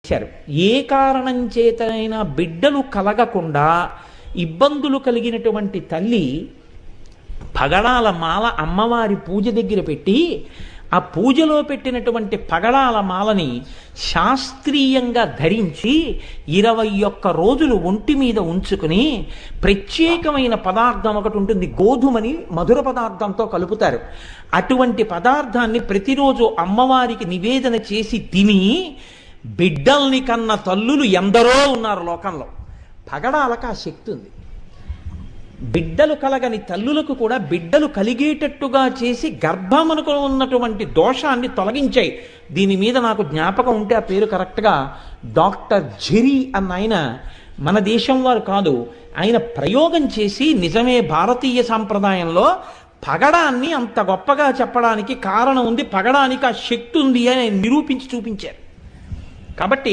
ఇచ్చారు. ఏ కారణం చేతనైనా బిడ్డలు కలగకుండా ఇబ్బందులు కలిగినటువంటి తల్లి పగడాల మాల అమ్మవారి పూజ దగ్గర పెట్టి ఆ పూజలో పెట్టినటువంటి పగడాల మాలని శాస్త్రీయంగా ధరించి 21 రోజులు ఒంటి మీద ఉంచుకుని ప్రత్యేకమైన పదార్థం ఒకటి ఉంటుంది, గోధుమని మధుర పదార్థంతో కలుపుతారు. అటువంటి పదార్థాన్ని ప్రతిరోజు అమ్మవారికి నివేదన చేసి తిని బిడ్డల్ని కన్న తల్లులు ఎందరో ఉన్నారు లోకంలో. పగడాలకు ఆ శక్తి ఉంది. బిడ్డలు కలగని తల్లులకు కూడా బిడ్డలు కలిగేటట్టుగా చేసి గర్భమునకు ఉన్నటువంటి దోషాన్ని తొలగించాయి. దీని మీద నాకు జ్ఞాపకం ఉంటే ఆ పేరు కరెక్ట్గా డాక్టర్ జెరీ అన్న ఆయన, మన దేశం వారు కాదు, ఆయన ప్రయోగం చేసి నిజమే భారతీయ సాంప్రదాయంలో పగడాన్ని అంత గొప్పగా చెప్పడానికి కారణం ఉంది, పగడానికి ఆ శక్తి ఉంది అని నిరూపించి చూపించారు. కాబట్టి